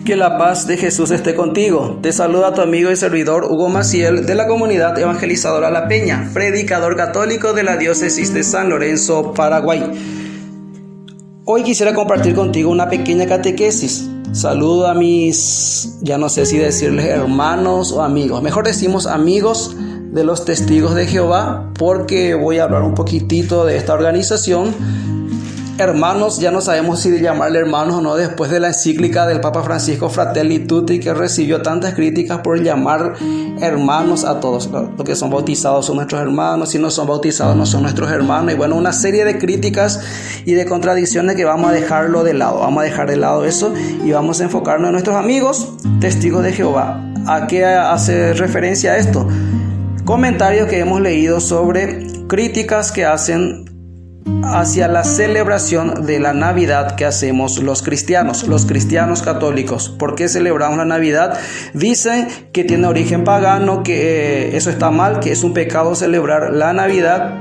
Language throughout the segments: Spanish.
Que la paz de Jesús esté contigo. Te saluda tu amigo y servidor Hugo Maciel de la comunidad evangelizadora La Peña, predicador católico de la diócesis de San Lorenzo, Paraguay. Hoy quisiera compartir contigo una pequeña catequesis. Saludo a mis, ya no sé si decirles hermanos o amigos, mejor decimos amigos de los Testigos de Jehová, porque voy a hablar un poquitito de esta organización. Hermanos, ya no sabemos si llamarle hermanos o no después de la encíclica del Papa Francisco Fratelli Tutti, que recibió tantas críticas por llamar hermanos a todos. Los que son bautizados son nuestros hermanos, si no son bautizados no son nuestros hermanos. Y bueno, una serie de críticas y de contradicciones que vamos a dejarlo de lado. Vamos a dejar de lado eso y vamos a enfocarnos en nuestros amigos Testigos de Jehová. ¿A qué hace referencia esto? Comentarios que hemos leído sobre críticas que hacen hacia la celebración de la Navidad que hacemos los cristianos católicos. ¿Por qué celebramos la Navidad? Dicen que tiene origen pagano, que eso está mal, que es un pecado celebrar la Navidad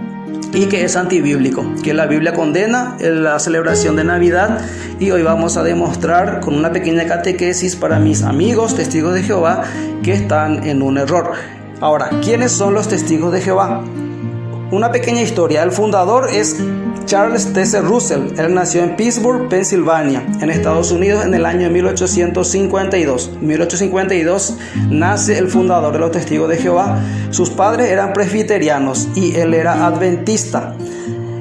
y que es antibíblico, que la Biblia condena la celebración de Navidad. Y hoy vamos a demostrar con una pequeña catequesis para mis amigos Testigos de Jehová que están en un error. Ahora, ¿quiénes son los Testigos de Jehová? Una pequeña historia. El fundador es Charles T.C. Russell. Él nació en Pittsburgh, Pensilvania, en Estados Unidos, en el año 1852. En 1852 nace el fundador de los Testigos de Jehová. Sus padres eran presbiterianos y él era adventista.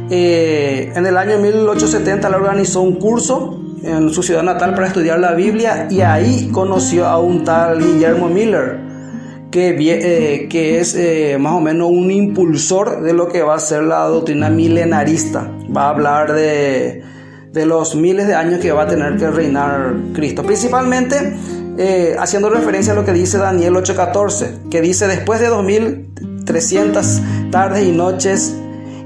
En el año 1870 él organizó un curso en su ciudad natal para estudiar la Biblia, y ahí conoció a un tal Guillermo Miller, que es más o menos un impulsor de lo que va a ser la doctrina milenarista. Va a hablar de los miles de años que va a tener que reinar Cristo, principalmente haciendo referencia a lo que dice Daniel 8:14, que dice: después de 2300 tardes y noches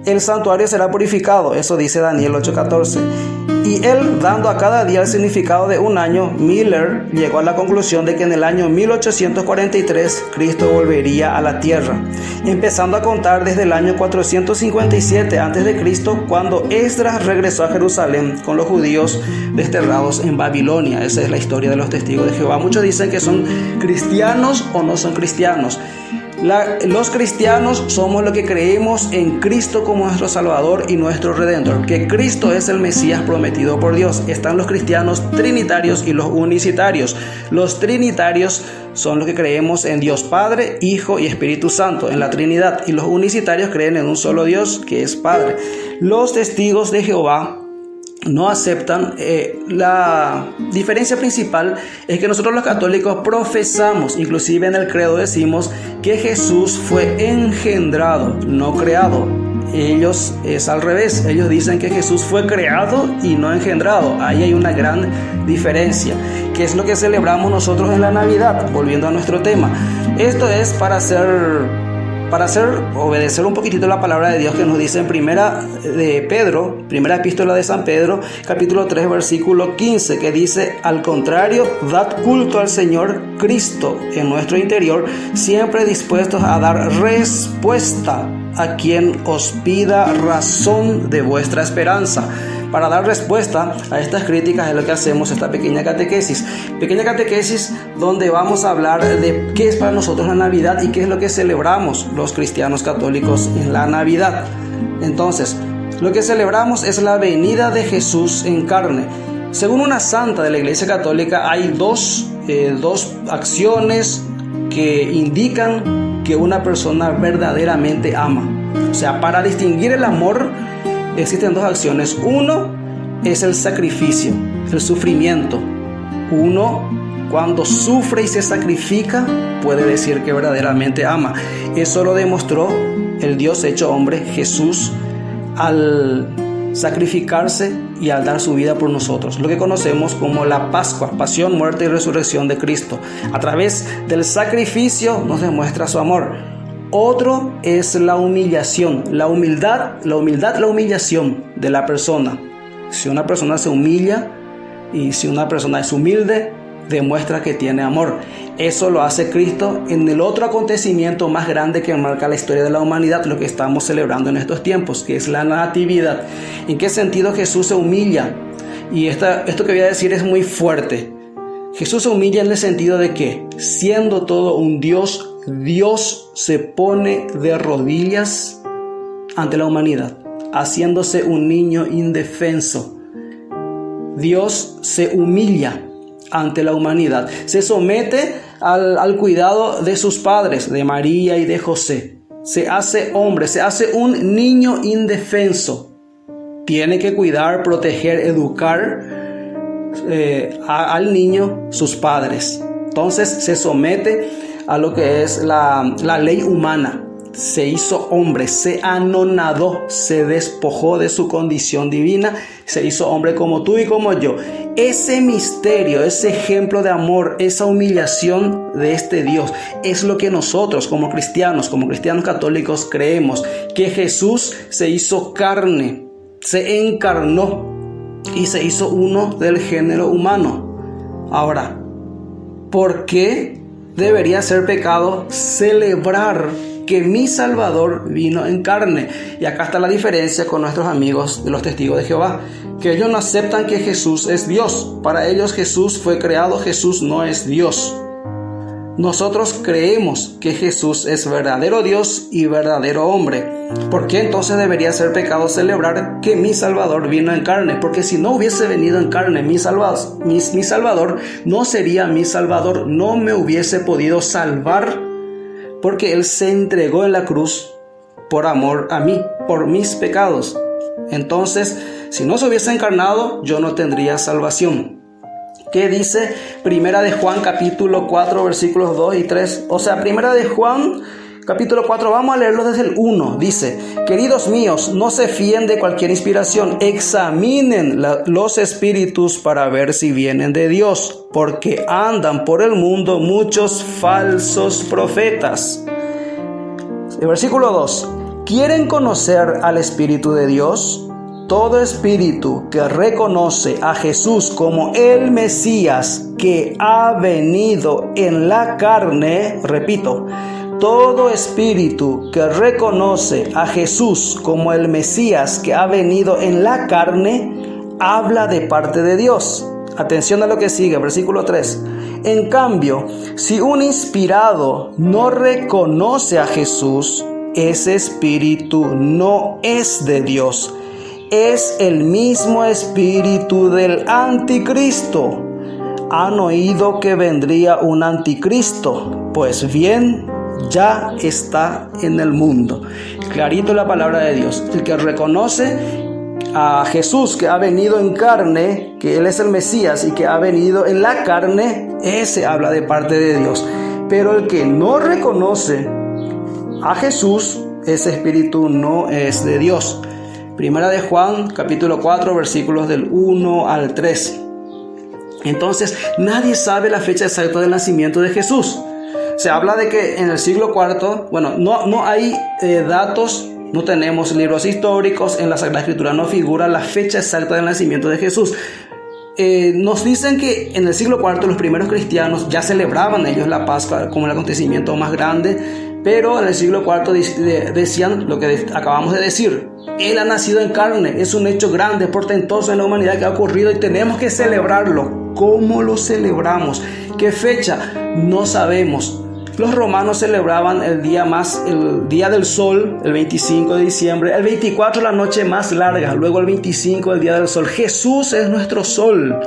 el santuario será purificado. Eso dice Daniel 8:14. Y él, dando a cada día el significado de un año, Miller llegó a la conclusión de que en el año 1843 Cristo volvería a la tierra, empezando a contar desde el año 457 a.C., cuando Esdras regresó a Jerusalén con los judíos desterrados en Babilonia. Esa es la historia de los Testigos de Jehová. Muchos dicen que son cristianos o no son cristianos. Los cristianos somos los que creemos en Cristo como nuestro Salvador y nuestro Redentor, que Cristo es el Mesías prometido por Dios. Están los cristianos trinitarios y los unicitarios. Los trinitarios son los que creemos en Dios Padre, Hijo y Espíritu Santo, en la Trinidad, y los unicitarios creen en un solo Dios, que es Padre. Los Testigos de Jehová no aceptan. La diferencia principal es que nosotros los católicos profesamos, inclusive en el credo decimos, que Jesús fue engendrado, no creado. Ellos es al revés. Ellos dicen que Jesús fue creado y no engendrado. Ahí hay una gran diferencia. ¿Qué es lo que celebramos nosotros en la Navidad? Volviendo a nuestro tema, esto es para obedecer un poquitito la palabra de Dios, que nos dice en primera epístola de San Pedro, capítulo 3, versículo 15, que dice: al contrario, dad culto al Señor Cristo en nuestro interior, siempre dispuestos a dar respuesta a quien os pida razón de vuestra esperanza. Para dar respuesta a estas críticas es lo que hacemos esta pequeña catequesis donde vamos a hablar de qué es para nosotros la Navidad y qué es lo que celebramos los cristianos católicos en la Navidad. Entonces, lo que celebramos es la venida de Jesús en carne. Según una santa de la Iglesia Católica, hay dos acciones que indican que una persona verdaderamente ama. O sea, para distinguir el amor existen dos acciones. Uno es el sacrificio, el sufrimiento. Uno, cuando sufre y se sacrifica, puede decir que verdaderamente ama. Eso lo demostró el Dios hecho hombre, Jesús, al sacrificarse y al dar su vida por nosotros, lo que conocemos como la Pascua, pasión, muerte y resurrección de Cristo. A través del sacrificio nos demuestra su amor. Otro es la humillación, la humillación de la persona. Si una persona se humilla y si una persona es humilde, demuestra que tiene amor. Eso lo hace Cristo en el otro acontecimiento más grande que marca la historia de la humanidad, lo que estamos celebrando en estos tiempos, que es la Natividad. ¿En qué sentido Jesús se humilla? Y esto que voy a decir es muy fuerte. Jesús se humilla en el sentido de que, siendo todo un Dios, Dios se pone de rodillas ante la humanidad, haciéndose un niño indefenso. Dios se humilla ante la humanidad, se somete al cuidado de sus padres, de María y de José. Se hace hombre, se hace un niño indefenso. Tiene que cuidar, proteger, educar al niño sus padres. Entonces se somete a lo que es la ley humana. Se hizo hombre, se anonadó, se despojó de su condición divina, se hizo hombre como tú y como yo. Ese misterio, ese ejemplo de amor, esa humillación de este Dios es lo que nosotros como cristianos católicos creemos, que Jesús se hizo carne, se encarnó y se hizo uno del género humano. Ahora, ¿por qué debería ser pecado celebrar que mi Salvador vino en carne? Y acá está la diferencia con nuestros amigos de los testigos de Jehová, que ellos no aceptan que Jesús es Dios. Para ellos Jesús fue creado, Jesús no es Dios. Nosotros creemos que Jesús es verdadero Dios y verdadero hombre. ¿Por qué entonces debería ser pecado celebrar que mi Salvador vino en carne? Porque si no hubiese venido en carne mi Salvador no sería mi Salvador, no me hubiese podido salvar, porque Él se entregó en la cruz por amor a mí, por mis pecados. Entonces, si no se hubiese encarnado, yo no tendría salvación. ¿Qué dice Primera de Juan capítulo 4 versículos 2 y 3? O sea, Primera de Juan capítulo 4, vamos a leerlo desde el 1. Dice: queridos míos, no se fíen de cualquier inspiración, examinen los espíritus para ver si vienen de Dios, porque andan por el mundo muchos falsos profetas. El versículo 2: ¿quieren conocer al Espíritu de Dios? Todo espíritu que reconoce a Jesús como el Mesías que ha venido en la carne, repito, todo espíritu que reconoce a Jesús como el Mesías que ha venido en la carne, habla de parte de Dios. Atención a lo que sigue, versículo 3. En cambio, si un inspirado no reconoce a Jesús, ese espíritu no es de Dios. Es el mismo espíritu del anticristo. Han oído que vendría un anticristo. Pues bien, ya está en el mundo. Clarito la palabra de Dios. El que reconoce a Jesús que ha venido en carne, que Él es el Mesías y que ha venido en la carne, ese habla de parte de Dios. Pero el que no reconoce a Jesús, ese espíritu no es de Dios. Primera de Juan, capítulo 4, versículos del 1 al 3. Entonces, nadie sabe la fecha exacta del nacimiento de Jesús. Se habla de que en el siglo IV, no hay datos, no tenemos libros históricos, en la Sagrada Escritura no figura la fecha exacta del nacimiento de Jesús. Nos dicen que en el siglo IV los primeros cristianos ya celebraban ellos la Pascua como el acontecimiento más grande, pero en el siglo IV decían lo que acabamos de decir: Él ha nacido en carne, es un hecho grande, portentoso en la humanidad que ha ocurrido y tenemos que celebrarlo. ¿Cómo lo celebramos? ¿Qué fecha? No sabemos. Los romanos celebraban el día del sol, el 25 de diciembre, el 24 la noche más larga, luego el 25 el día del sol. Jesús es nuestro sol.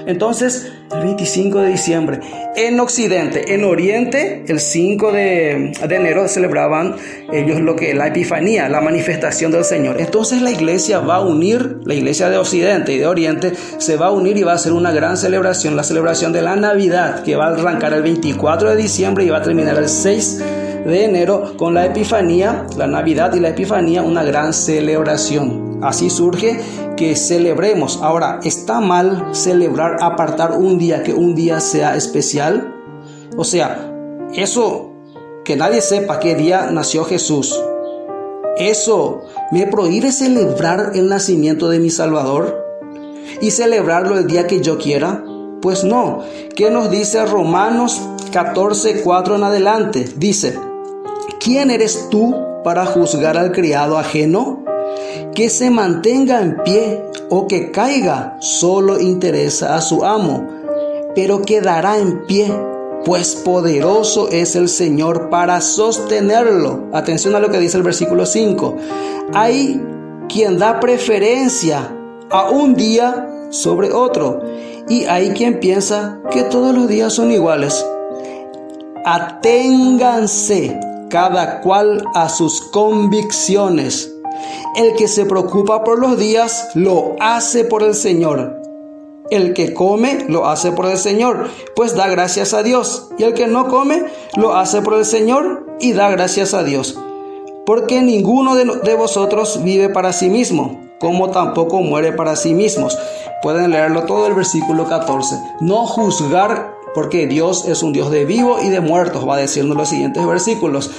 Entonces, el 25 de diciembre. En Occidente, en Oriente, el 5 de enero celebraban ellos lo que es la Epifanía, la manifestación del Señor. Entonces la iglesia va a unir, la iglesia de Occidente y de Oriente se va a unir y va a hacer una gran celebración, la celebración de la Navidad, que va a arrancar el 24 de diciembre y va a terminar el 6 de enero con la Epifanía, la Navidad y la Epifanía, una gran celebración. Así surge que celebremos. Ahora, ¿está mal celebrar, apartar un día, que un día sea especial? O sea, eso, que nadie sepa qué día nació Jesús, ¿eso me prohíbe celebrar el nacimiento de mi Salvador y celebrarlo el día que yo quiera? Pues no. ¿Qué nos dice Romanos 14:4 en adelante? Dice: ¿quién eres tú para juzgar al criado ajeno? Que se mantenga en pie o que caiga, solo interesa a su amo. pero quedará en pie, pues poderoso es el Señor para sostenerlo. Atención a lo que dice el versículo 5. Hay quien da preferencia a un día sobre otro, y hay quien piensa que todos los días son iguales. Aténganse cada cual a sus convicciones. El que se preocupa por los días lo hace por el Señor. El que come lo hace por el Señor, pues da gracias a Dios. Y el que no come lo hace por el Señor y da gracias a Dios. Porque ninguno de vosotros vive para sí mismo, como tampoco muere para sí mismos. Pueden leerlo todo el versículo 14. No juzgar, porque Dios es un Dios de vivos y de muertos, va a decirnos los siguientes versículos.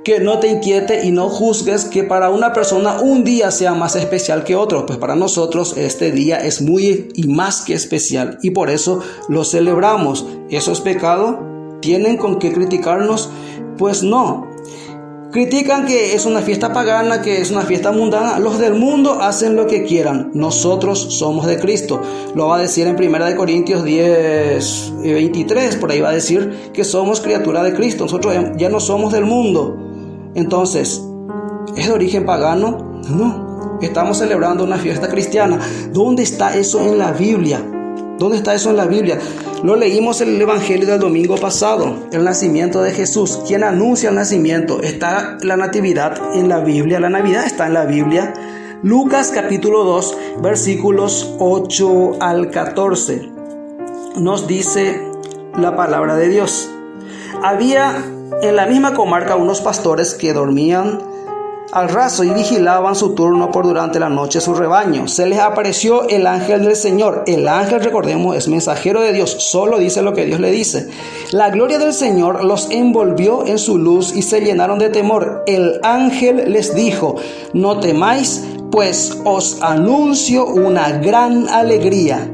Que no te inquiete y no juzgues que para una persona un día sea más especial que otro, pues para nosotros este día es muy y más que especial, y por eso lo celebramos. ¿Eso es pecado? ¿Tienen con qué criticarnos? Pues no. Critican que es una fiesta pagana, que es una fiesta mundana. Los del mundo hacen lo que quieran. Nosotros somos de Cristo. Lo va a decir en 1 Corintios 10, 23. Por ahí va a decir que somos criatura de Cristo. Nosotros ya no somos del mundo. Entonces, ¿es de origen pagano? No. Estamos celebrando una fiesta cristiana. ¿Dónde está eso en la Biblia? ¿Dónde está eso en la Biblia? Lo leímos en el Evangelio del domingo pasado, el nacimiento de Jesús. ¿Quién anuncia el nacimiento? ¿Está la natividad en la Biblia? La Navidad está en la Biblia. Lucas capítulo 2, versículos 8 al 14. Nos dice la palabra de Dios. Había en la misma comarca unos pastores que dormían al raso y vigilaban su turno por durante la noche su rebaño. Se les apareció el ángel del Señor. El ángel, recordemos, es mensajero de Dios, solo dice lo que Dios le dice. La gloria del Señor los envolvió en su luz y se llenaron de temor. El ángel les dijo: no temáis, pues os anuncio una gran alegría,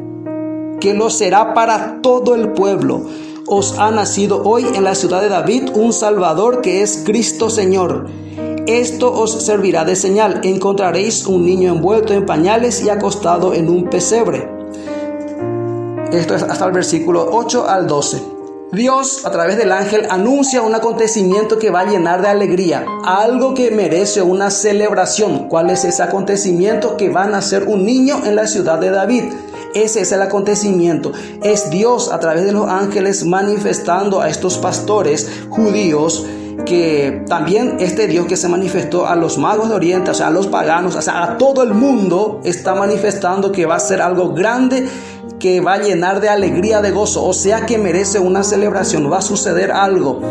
que lo será para todo el pueblo. Os ha nacido hoy en la ciudad de David un Salvador, que es Cristo Señor. Esto os servirá de señal: encontraréis un niño envuelto en pañales y acostado en un pesebre. Esto es hasta el versículo 8 al 12. Dios, a través del ángel, anuncia un acontecimiento que va a llenar de alegría, algo que merece una celebración. ¿Cuál es ese acontecimiento? Que va a nacer un niño en la ciudad de David. Ese es el acontecimiento. Es Dios, a través de los ángeles, manifestando a estos pastores judíos, que también este Dios que se manifestó a los magos de Oriente, o sea, a los paganos, o sea, a todo el mundo, está manifestando que va a ser algo grande, que va a llenar de alegría, de gozo, o sea, que merece una celebración. Va a suceder algo.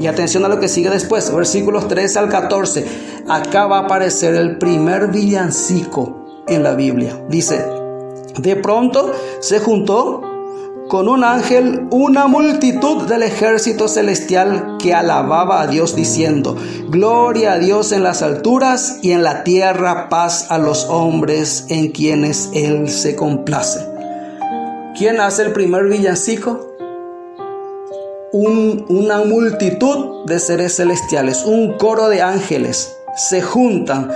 Y atención a lo que sigue después, versículos 13 al 14. Acá va a aparecer el primer villancico en la Biblia. Dice: de pronto se juntó con un ángel una multitud del ejército celestial que alababa a Dios diciendo: gloria a Dios en las alturas y en la tierra paz a los hombres en quienes Él se complace. ¿Quién hace el primer villancico? Una multitud de seres celestiales, un coro de ángeles se juntan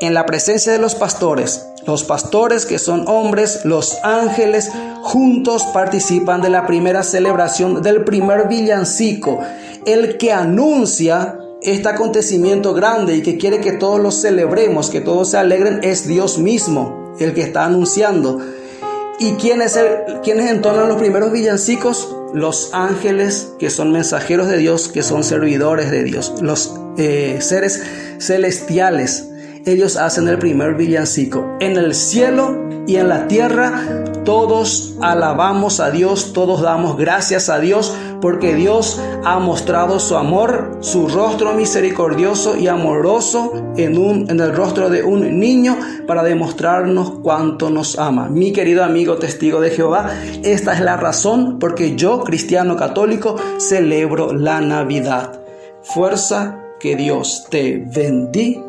en la presencia de los pastores. Los pastores, que son hombres, los ángeles, juntos participan de la primera celebración del primer villancico. El que anuncia este acontecimiento grande y que quiere que todos lo celebremos, que todos se alegren, es Dios mismo, el que está anunciando. ¿Y quiénes entonan los primeros villancicos? Los ángeles, que son mensajeros de Dios, que son servidores de Dios, los seres celestiales. Ellos hacen el primer villancico. En el cielo y en la tierra todos alabamos a Dios, todos damos gracias a Dios, porque Dios ha mostrado su amor, su rostro misericordioso y amoroso en el rostro de un niño, para demostrarnos cuánto nos ama. Mi querido amigo testigo de Jehová, esta es la razón porque yo, cristiano católico, celebro la Navidad. Fuerza, que Dios te bendice.